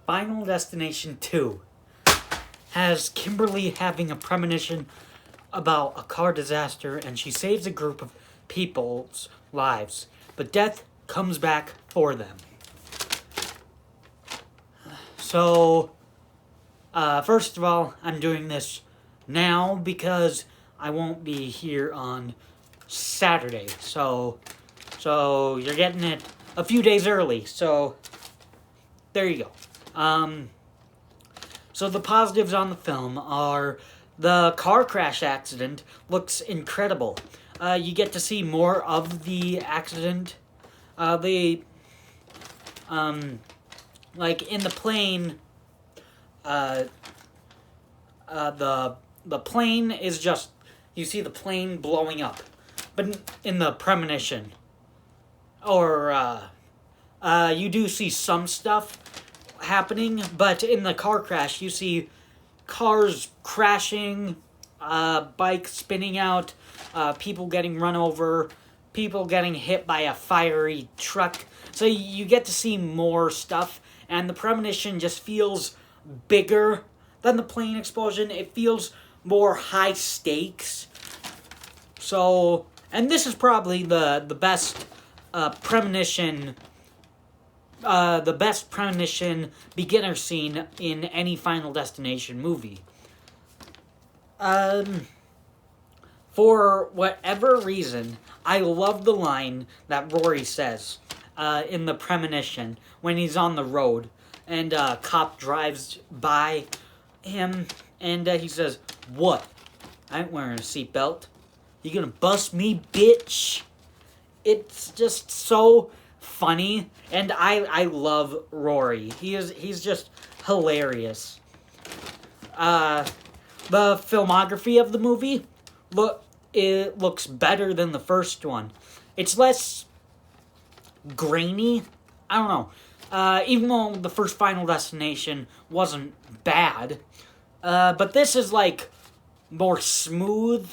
Final Destination 2 has Kimberly having a premonition about a car disaster, and she saves a group of people's lives, but death comes back for them. So, first of all, I'm doing this now because I won't be here on Saturday. So you're getting it a few days early. So there you go. So the positives on the film are the car crash accident looks incredible. You get to see more of the accident. Like in the plane, the plane is just, you see the plane blowing up. But in the premonition, or you do see some stuff happening, but in the car crash, you see cars crashing, bikes spinning out, people getting run over, people getting hit by a fiery truck. So you get to see more stuff, and the premonition just feels bigger than the plane explosion. It feels more high stakes. So, and this is probably the best premonition, the best premonition beginner scene in any Final Destination movie. For whatever reason, I love the line that Rory says in the premonition when he's on the road and a cop drives by him and he says, "What? I ain't wearing a seatbelt. You gonna bust me, bitch?" It's just so funny, and I love Rory. He's just hilarious. The filmography of the movie, it looks better than the first one. It's less grainy. I don't know. Even though the first Final Destination wasn't bad, but this is like more smooth,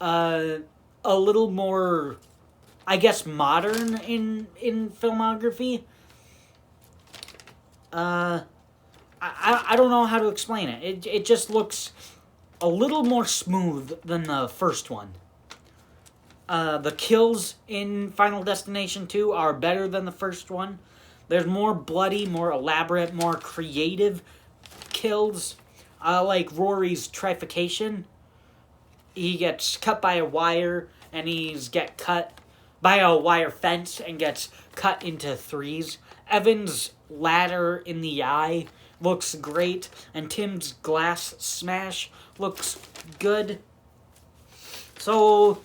a little more, I guess, modern in filmography. I don't know how to explain it. It just looks a little more smooth than the first one. The kills in Final Destination 2 are better than the first one. There's more bloody, more elaborate, more creative kills. Like Rory's trifurcation. He gets cut by a wire, and he's get cut by a wire fence and gets cut into threes. Evan's ladder in the eye looks great, and Tim's glass smash looks good. So,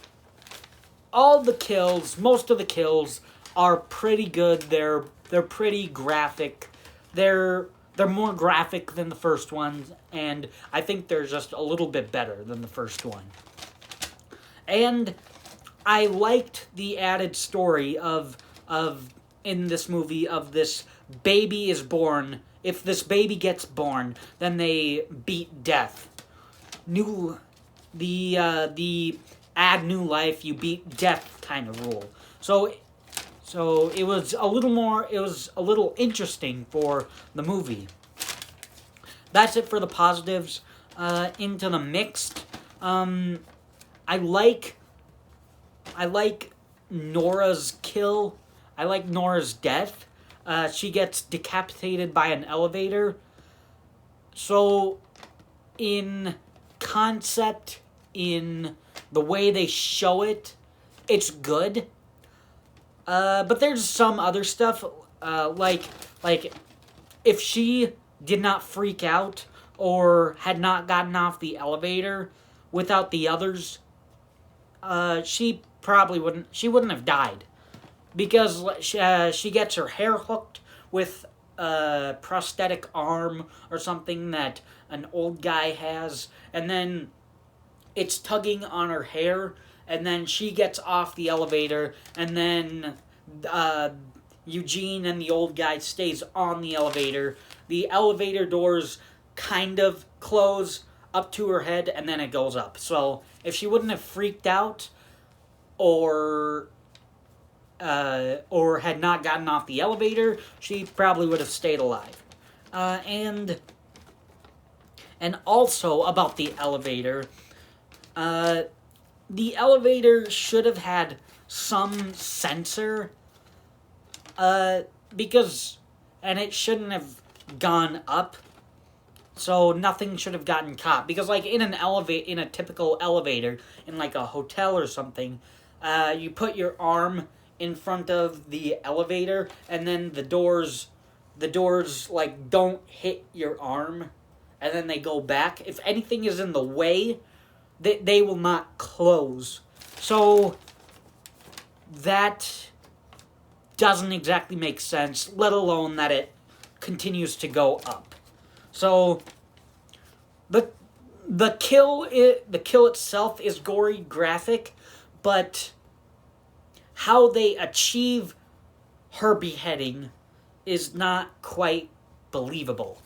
all the kills, most of the kills, are pretty good. They're pretty graphic. They're more graphic than the first one, and I think they're just a little bit better than the first one. And I liked the added story of in this movie of this baby is born. If this baby gets born, then they beat death. The add new life, you beat death kind of rule. So it was a little interesting for the movie. That's it for the positives. Into the mixed. I like Nora's kill. I like Nora's death. She gets decapitated by an elevator. So, in concept, in the way they show it, it's good. But there's some other stuff, like if she did not freak out or had not gotten off the elevator without the others, she wouldn't have died. Because she gets her hair hooked with a prosthetic arm or something that an old guy has, and then it's tugging on her hair, and then she gets off the elevator, and then Eugene and the old guy stays on the elevator. The elevator doors kind of close up to her head, and then it goes up. So if she wouldn't have freaked out or had not gotten off the elevator, she probably would have stayed alive. And also about the elevator. The elevator should have had some sensor, because, and it shouldn't have gone up, so nothing should have gotten caught. Because, like, in a typical elevator, in, like, a hotel or something, you put your arm in front of the elevator, and then the doors, like, don't hit your arm, and then they go back. If anything is in the way, they will not close. So that doesn't exactly make sense, let alone that it continues to go up. So the kill itself is gory, graphic, but how they achieve her beheading is not quite believable.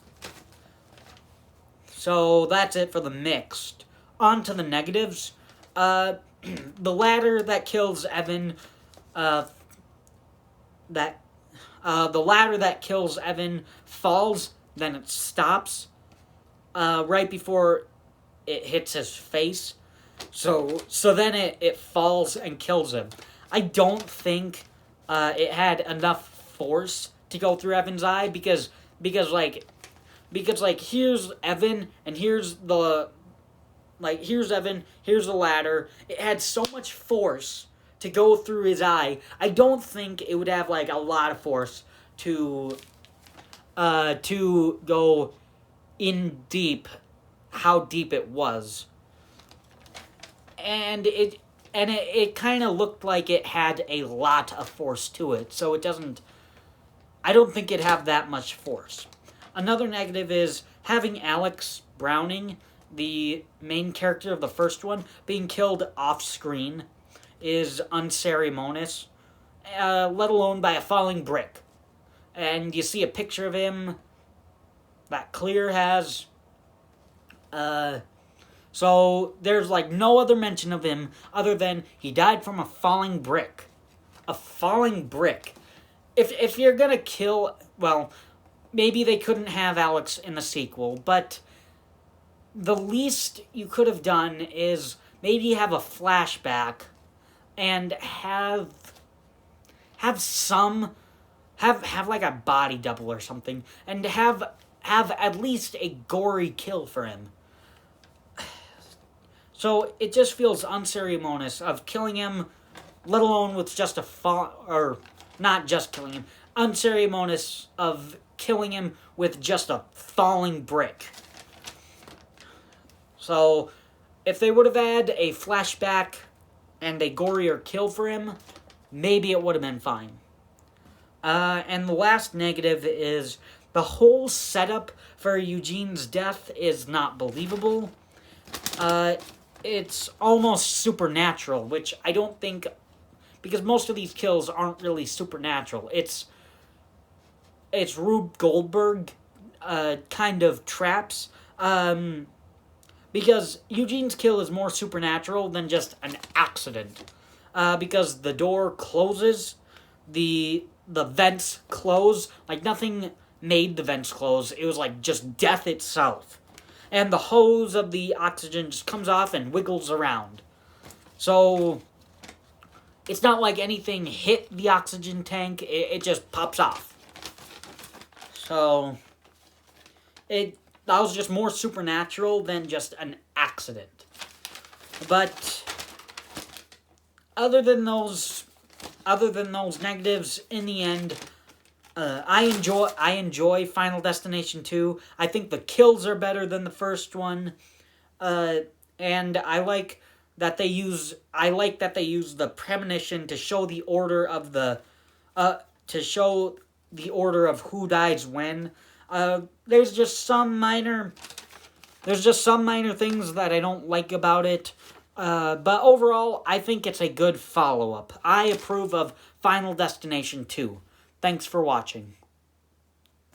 So that's it for the mixed. On to the negatives. The ladder that kills Evan, the ladder that kills Evan falls, then it stops right before it hits his face. So then it falls and kills him. I don't think it had enough force to go through Evan's eye, because here's Evan and here's Evan, here's the ladder. It had so much force to go through his eye. I don't think it would have, like, a lot of force to go in deep, how deep it was. And it kind of looked like it had a lot of force to it, so I don't think it'd have that much force. Another negative is having Alex Browning, the main character of the first one, being killed off-screen is unceremonious, let alone by a falling brick. And you see a picture of him that Clear has. So there's, like, no other mention of him other than he died from a falling brick. A falling brick. If you're gonna kill, well, maybe they couldn't have Alex in the sequel, but the least you could have done is maybe have a flashback and have like a body double or something, and have at least a gory kill for him. So it just feels unceremonious of killing him, let alone with just or not just killing him, unceremonious of killing him with just a falling brick. So, if they would have had a flashback and a gorier kill for him, maybe it would have been fine. And the last negative is the whole setup for Eugene's death is not believable. It's almost supernatural, which I don't think, because most of these kills aren't really supernatural. It's Rube Goldberg kind of traps. Because Eugene's kill is more supernatural than just an accident. Because the door closes, the vents close, like nothing made the vents close. It was like just death itself. And the hose of the oxygen just comes off and wiggles around. So it's not like anything hit the oxygen tank, it just pops off. So that was just more supernatural than just an accident. But other than those negatives, in the end, I enjoy Final Destination 2. I think the kills are better than the first one, and I like that they use the premonition to show the order of who dies when. There's just some minor things that I don't like about it, but overall, I think it's a good follow-up. I approve of Final Destination 2. Thanks for watching.